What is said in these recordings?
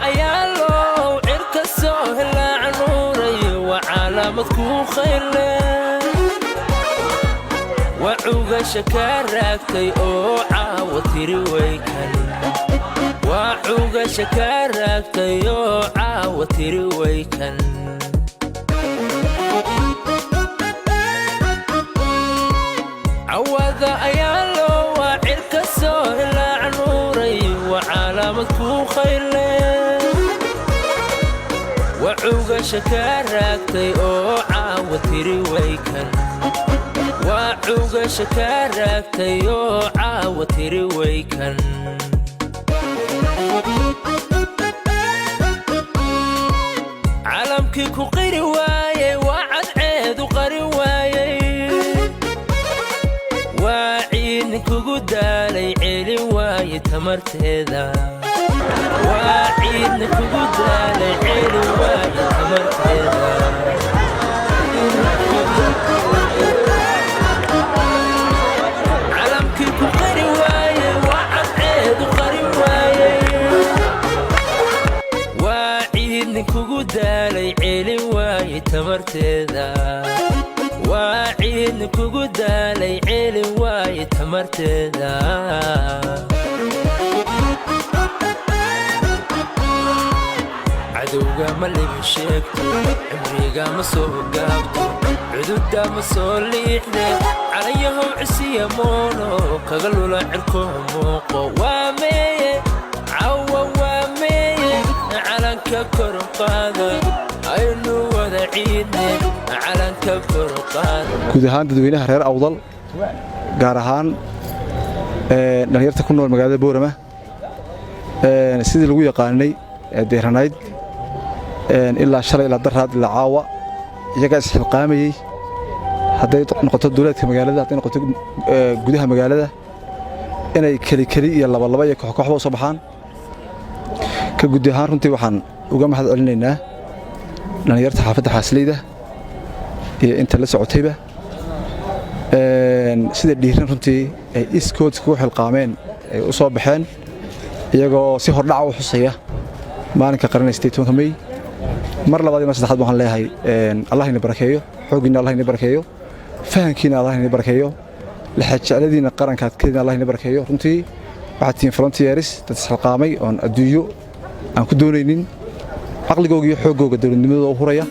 أيالو عرك السهل عنوري وعلامتكو خير وعوغ شكاركتي أو عاوتيري ويكن وعوغ شكاركتي أو عاوتيري ويكن عوض أيالو وعرك السهل عنوري وعلامتكو خير وعوغ شكاركتي أو عاوتيري ويكن وعوغ شكاركتي أو عاوتيري ويكن عالمكي كو قيري وايي وعد عيد وقري وايي وعينك قدالي عيلي وايي تمرتيدا وعينك قدالي عيلي وايي تمرتيدا عالمكي كو قيري وايي وعد عيد وقري وايي وعينك قدالي عيلي وايي تمرتيدا وعينك قدالي عيلي وايي تمرتيدا عدوغا مالي بشيكتو عمريغا مسو قابتو عدودا مسو ليحدي عليهم عسيا مونو كغلو لعركو موقو وامي عوا وامي علنك كرم قادا aynu wada ciidnay calanka furqaan guud ahaan dadweynaha reer Awdal gaar ahaan dhalinyarta ku nool magaalada Boorama sidii lagu yaqaanay deeranayd ilaa shalay ilaa daraad ilaa caawa iyaga isxilqaamayay haday noqoto dawladka magaalada haday noqoto gudaha magaalada inay kali iyo laba iyo koox soo baxaan ka guud ahaan runtii waxaan uga mahad celinaynaa dhalinyarta xaafadda Xaasleyda iyo inta la socotayba sida dhiiran runtii ay iskood ku xilqaameen ay u soo baxeen iyagoo si hordhac u xusaya maalinka qaranaysta 12 May mar labaad iyo saddexaad waxaan leeyahay Allah ina barakeeyo xoogina Allah ina barakeeyo fahankiina Allah ina barakeeyo la xajaaladiina qarankaad keena Allah ina barakeeyo runtii waxaad tiin frontiers dad xilqaamay oo adduunyo aan ku doonaynin aqligooga iyo xoogooga dawladnimada oo huraya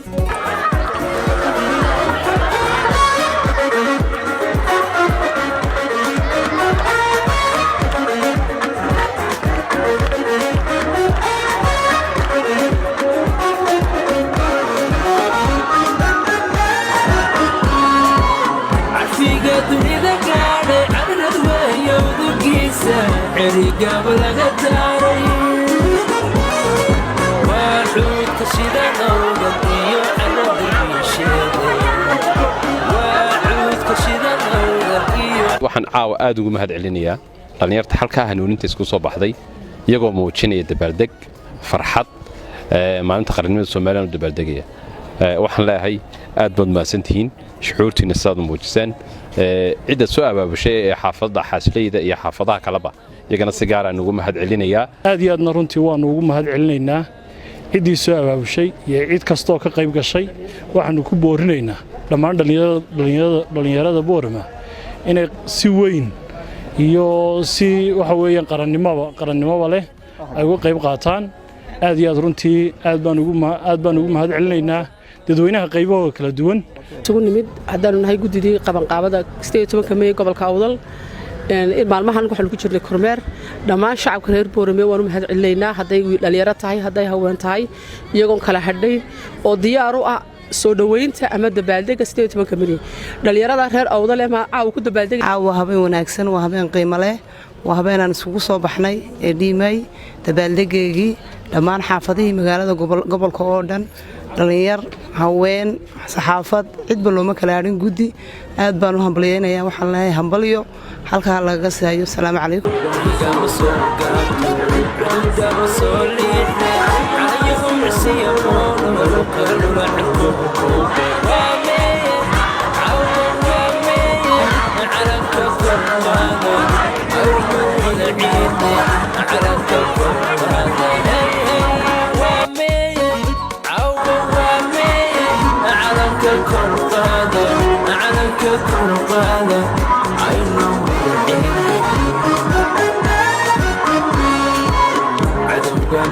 عفيقة دنيا قاعدة عبر الوهي وذكيسة عريقة ولا قداري waxaan caawa aad ugu mahad celinayaa dhalinyarta halka hanuuninta isku soo baxday iyagoo muujinaya dabaaldeg farxad maalinta qarannimada Soomaaliya oo dabaaldegaya waxaan leeyahay aad baad maasantihiin shucuurtiina saad muujisaan cid soo abaabushay ee xaafadda Xaasleyda iyo xaafadaha kaleba iyagana si gaar ah ugu mahad celinayaa aad iyo aadna runtii waan ugu mahad celinaynaa ciddii soo abaabushay iyo cid kasta oo ka qayb gashay waxaanu ku boorinaynaa dhammaan dhalinyarada Boorama inay si weyn iyo si waxa weeyaan qarannimada leh ay uga qayb qaataan aad iyo aad runtii aad baan ugu mahad celinaynaa dadweynaha qaybahooda kala duwan ugu nimid haddaanu nahay gudidii qabanqaabada 18 May gobolka Awdal maalmahan waxaan ku jirnay kormeer dhammaan shacabka reer Boorame waan u mahad celinaynaa haday dhalinyaro tahay haday haween tahay iyagoon kala hadhay oo diyaar u ah soo dhaweynta ama dabaaldega 18 May dhalinyarada reer Awdal ma caaw ku dabaaldega caawa habeen wanaagsan waa habeen qiimo leh waa habeenan isugu soo baxnay ee dhiimay dabaaldegeegii dhammaan xaafadihii magaalada gobolka oo dhan dhalinyar haween saxaafad cid looma kala arin gudi aad baan u hambalyeynaya waxaan leeyahay hambalyo halka laga saayo salaamu calaykum على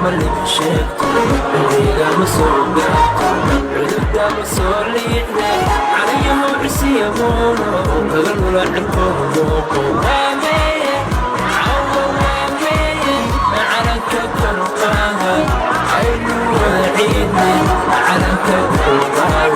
ملي شيكتو الليلة مسوقاتو عدودا مسولينا عليهم عسيمونو بغلوا لعنكم موقو وامي عوو وامي على كوكب القاهر عينو وعيدنا على كوكب القاهر